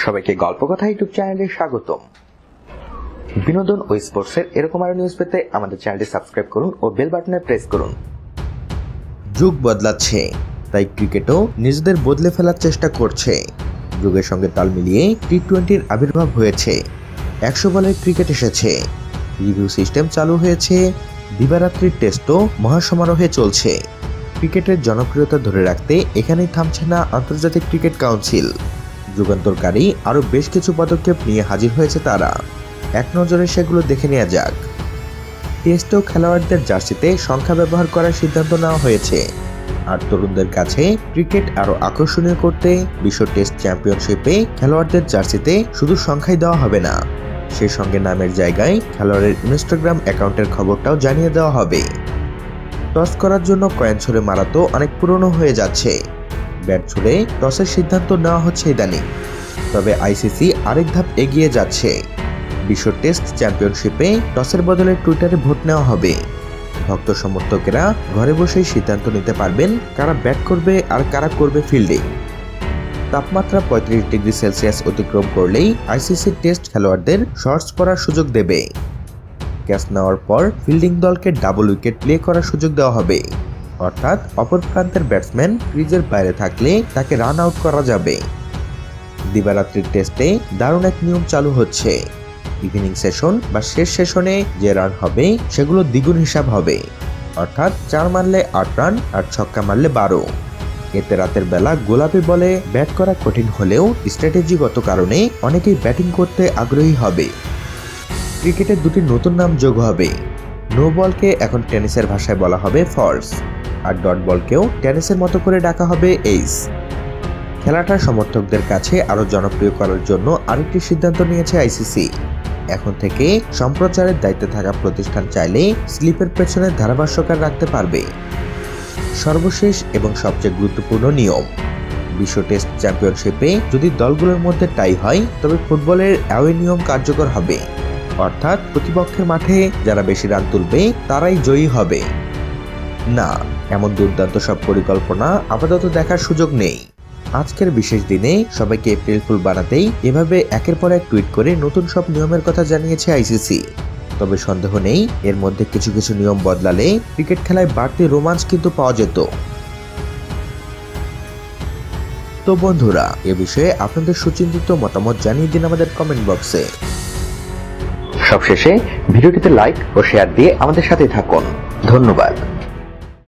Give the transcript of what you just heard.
সবাইকে গল্প কথা ইউটিউব চ্যানেলে স্বাগতম। বিনোদন ও স্পোর্টসের এরকম আরো নিউজ পেতে আমাদের চ্যানেলটি সাবস্ক্রাইব করুন ও বেল বাটনে প্রেস করুন। যুগ বদলাচ্ছে, তাই ক্রিকেটও নিজেদের বদলে ফেলার চেষ্টা করছে। যুগের সঙ্গে তাল মিলিয়ে টি-20-র আবির্ভাব হয়েছে, 100 বলের ক্রিকেট এসেছে, রিভিউ সিস্টেম চালু হয়েছে, দিবারাত্রির টেস্টও মহাসমারোহে চলছে। ক্রিকেটের জনপ্রিয়তা ধরে রাখতে এখানেই থামছে না আন্তর্জাতিক ক্রিকেট কাউন্সিল। যুগান্তরকারী আরও বেশ কিছু পদক্ষেপ নিয়ে হাজির হয়েছে তারা। এক নজরে সেগুলো দেখে নেওয়া যাক। টেস্টেও খেলোয়াড়দের জার্সিতে সংখ্যা ব্যবহার করার সিদ্ধান্ত নেওয়া হয়েছে। আর তরুণদের কাছে ক্রিকেট আরও আকর্ষণীয় করতে বিশ্ব টেস্ট চ্যাম্পিয়নশিপে খেলোয়াড়দের জার্সিতে শুধু সংখ্যাই দেওয়া হবে না, সেই সঙ্গে নামের জায়গায় খেলোয়াড়ের ইনস্টাগ্রাম অ্যাকাউন্টের খবরটাও জানিয়ে দেওয়া হবে। টস করার জন্য কয়েন ছুড়ে মারা তো অনেক পুরনো হয়ে যাচ্ছে, ব্যাট ছুড়ে টসের সিদ্ধান্ত নেওয়া হচ্ছে ইদানিং। তবে আইসিসি আরেক ধাপ এগিয়ে যাচ্ছে। বিশ্ব টেস্ট চ্যাম্পিয়নশিপে টসের বদলে টুইটারে ভোট নেওয়া হবে। ভক্ত সমর্থকেরা ঘরে বসেই সিদ্ধান্ত নিতে পারবেন কারা ব্যাট করবে আর কারা করবে ফিল্ডিং। তাপমাত্রা 35 ডিগ্রি সেলসিয়াস অতিক্রম করলেই আইসিসি টেস্ট খেলোয়াড়দের শর্টস পরার সুযোগ দেবে। ক্যাচ নেওয়ার পর ফিল্ডিং দলকে ডাবল উইকেট প্লে করার সুযোগ দেওয়া হবে, অর্থাৎ অপর প্রান্তের ব্যাটসম্যান ক্রিজের বাইরে থাকলে তাকে রান আউট করা যাবে। দিবারাত্রির টেস্টে দারুণ এক নিয়ম চালু হচ্ছে। ইভিনিং সেশন বা শেষ সেশনে যে রান হবে সেগুলো দ্বিগুণ হিসাব হবে, অর্থাৎ 4 মারলে 8 রান আর ছক্কা মারলে 12। এতে রাতের বেলা গোলাপি বলে ব্যাট করা কঠিন হলেও স্ট্র্যাটেজিগত কারণে অনেকেই ব্যাটিং করতে আগ্রহী হবে। ক্রিকেটের দুটি নতুন নাম যোগ হবে। নো বলকে এখন টেনিসের ভাষায় বলা হবে ফলস, আর ডট বলকেও টেনিসের মতো করে ডাকা হবে এইস। খেলাটা সমর্থকদের কাছে আরও জনপ্রিয় করার জন্য আরেকটি সিদ্ধান্ত নিয়েছে আইসিসি। এখন থেকে সম্প্রচারের দায়িত্বে থাকা প্রতিষ্ঠান চাইলে স্লিপের পেছনে ধারাভাষ্যকার রাখতে পারবে। সর্বশেষ এবং সবচেয়ে গুরুত্বপূর্ণ নিয়ম, বিশ্ব টেস্ট চ্যাম্পিয়নশিপে যদি দলগুলোর মধ্যে টাই হয় তবে ফুটবলের অ্যাওয়ে নিয়ম কার্যকর হবে, অর্থাৎ প্রতিপক্ষের মাঠে যারা বেশি রান তুলবে তারাই জয়ী হবে। না, এমন দুর্দান্ত সব পরিকল্পনা আপাতত দেখার সুযোগ নেই। আজকের বিশেষ দিনে সবাইকে এপ্রিল ফুল বানাতেই এভাবে একের পর এক টুইট করে নতুন সব নিয়মের কথা জানিয়েছে আইসিসি। তবে সন্দেহ নেই, এর মধ্যে কিছু কিছু নিয়ম বদলালে ক্রিকেট খেলায় বাড়তি রোমাঞ্চ কিন্তু পাওয়া যেত। তো বন্ধুরা, এ বিষয়ে আপনাদের সুচিন্তিত মতামত জানিয়ে দিন আমাদের কমেন্ট বক্সে। সবশেষে ভিডিওটিতে লাইক ও শেয়ার দিয়ে আমাদের সাথে থাকুন। ধন্যবাদ।